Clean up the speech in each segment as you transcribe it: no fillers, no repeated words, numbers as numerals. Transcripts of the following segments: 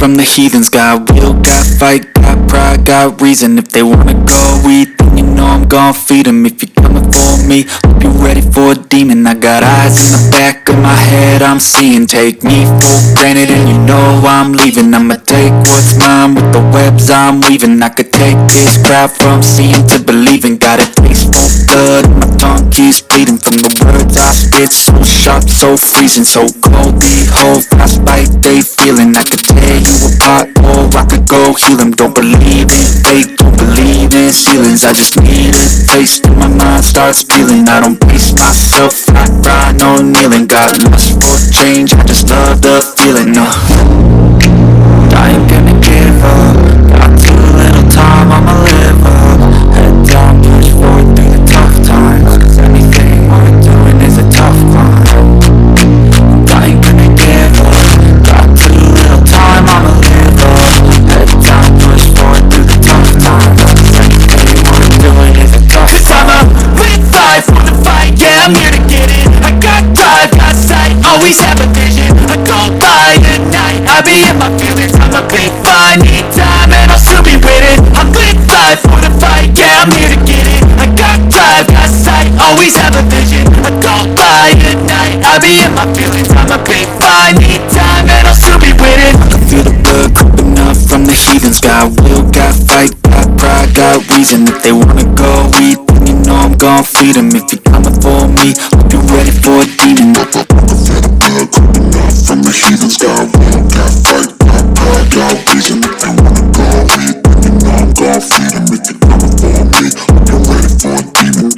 from the heathens. Got will, got fight, got pride, got reason. If they wanna go eat, then you know I'm gon' feed them. If you're coming for me, hope you're ready for a demon. I got eyes in the back of my head, I'm seeing. Take me for granted and you know I'm leaving. I'ma take what's mine with the webs I'm weaving. I could take this crowd from seeing to believing. Got a taste for blood, my tongue keeps bleeding from the words I spit. So sharp, so freezing, so cold. Behold, frostbite they feeling. I could tear you apart or I could go heal them. Don't believe in fate, don't believe in ceilings. I just need a place where my mind starts feeling. I don't pace myself, I grind on kneeling. Got lust for change, I just love the feeling. I ain't gonna give up. Got too little time, I'ma live up. Head down, push forward through the tough times. 'Cause anything worth doing is a tough climb. I ain't gonna give up. Got too little time, I'ma live up. Head down, push forward through the tough times. 'Cause anything worth doing is a tough climb. 'Cause I'ma live life for the fight, yeah, I'm here to get it. I got drive, got sight, always have a vision. I don't lie at night, I be in my feelings. I'm a big fly, need time and I'll still be with it. I'm live life for the fight, yeah, I'm here to get it. I got drive, got sight, always have a vision. I don't lie at night, I be in my feelings. I'm a big fly, need time and I'll still be with it. I can feel the blood creeping up from the heathens. Got will, got fight, got pride, got reason. If they wanna go eat, then you know I'm gon' feed them. If you're coming for me, hope you're ready for a demon. I can feel the blood creeping up from the heathens. Got will, got fight, got pride, got reason. If they wanna go eat, then you know I'm gon' feed them. If you're coming for me, hope you're ready for a demon.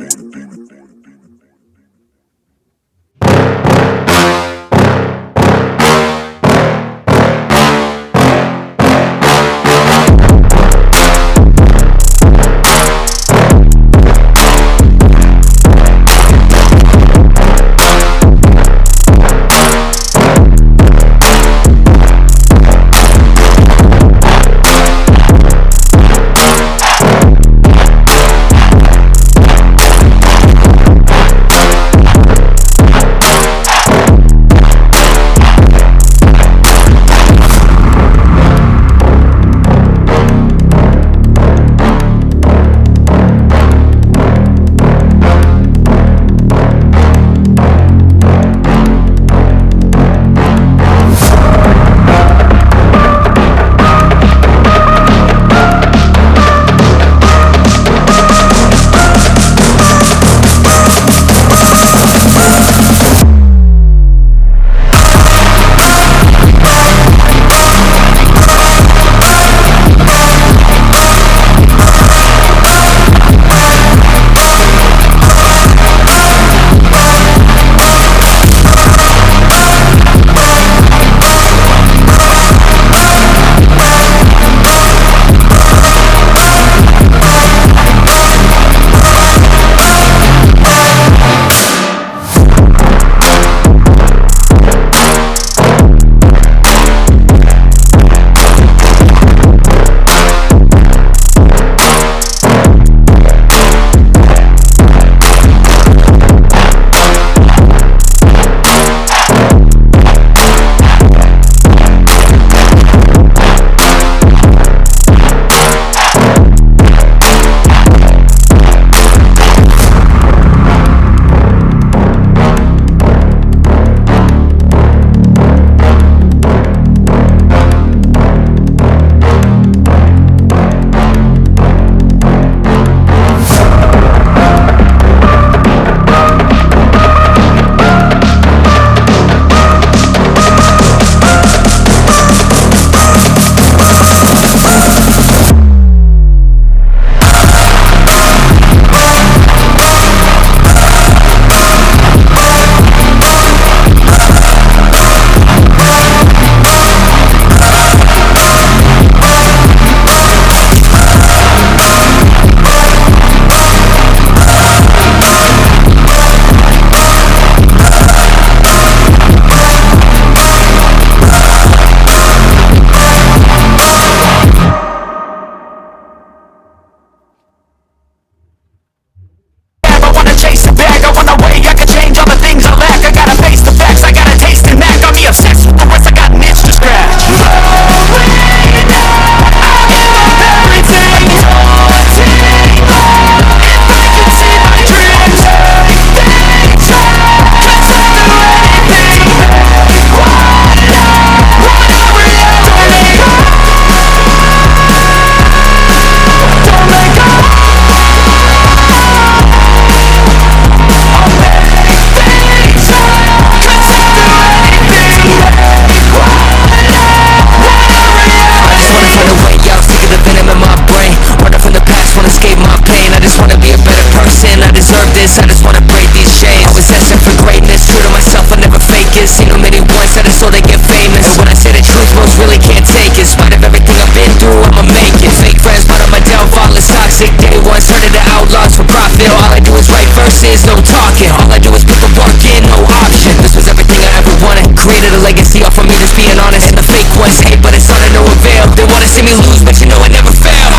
there's no talking. All I do is put the work in, no option. This was everything I ever wanted. Created a legacy off of me, just being honest. And the fake ones hate, but it's all to no avail. They wanna see me lose, but you know I never fail.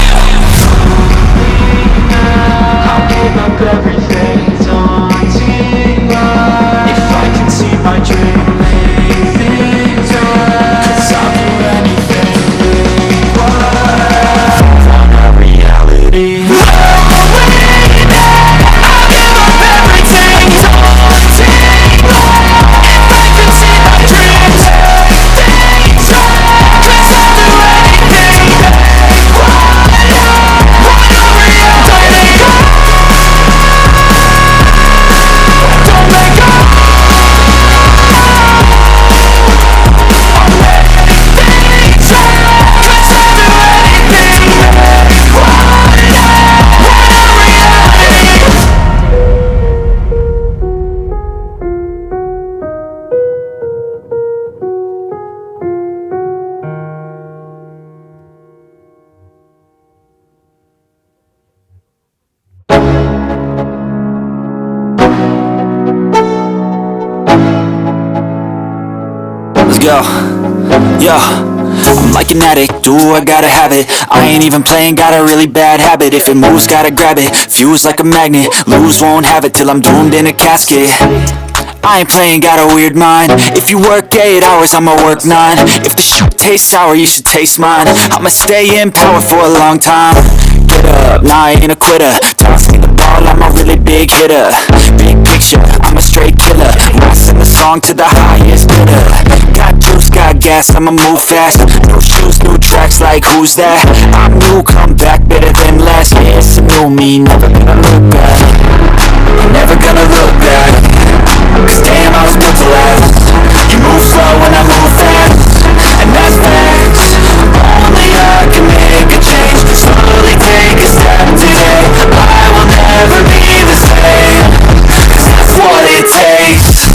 I'll give up everything, daunting life. If I can see my dream, lay things right. 'Cause I'll do anything worthwhile. Want a reality. Yo, I'm like an addict, do I gotta have it. I ain't even playing, got a really bad habit. If it moves, gotta grab it, fuse like a magnet. Lose, won't have it till I'm doomed in a casket. I ain't playing, got a weird mind. If you work 8 hours, I'ma work 9. If the shit tastes sour, you should taste mine. I'ma stay in power for a long time. Get up, nah, I ain't a quitter. Tossing the ball, I'm a really big hitter. Big picture, I'm a straight killer. Rising the song to the highest bidder. Got juice, got gas, I'ma move fast. New shoes, new tracks, like who's that? I'm new, come back better than last. Yeah, it's a new me, never gonna look back. Never gonna look back. 'Cause damn, I was built to last. You move slow and I move fast, and that's facts. Only I can make a change. Slowly take a step today. I will never be the same, 'cause that's what it takes.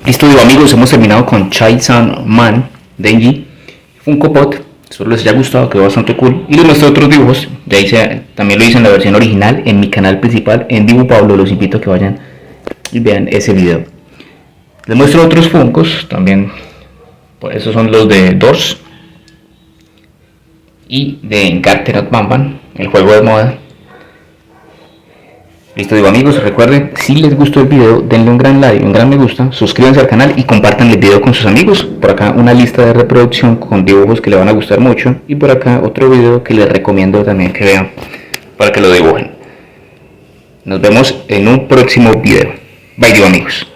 Listo, amigos, hemos terminado con Chai-san Man, DENJI, FUNKOPOP. Espero les haya gustado, quedó bastante cool. Y les muestro otros dibujos, de ahí también lo hice en la versión original en mi canal principal en Dibupablo. Los invito a que vayan y vean ese video. Les muestro otros Funkos también. Pues esos son los de Doors y de Encarter Bamban, el juego de moda. Listo, digo amigos, recuerden, si les gustó el video, denle un gran like, un gran me gusta, suscríbanse al canal y compartan el video con sus amigos. Por acá una lista de reproducción con dibujos que les van a gustar mucho, y por acá otro video que les recomiendo también que vean para que lo dibujen. Nos vemos en un próximo video. Bye, digo amigos.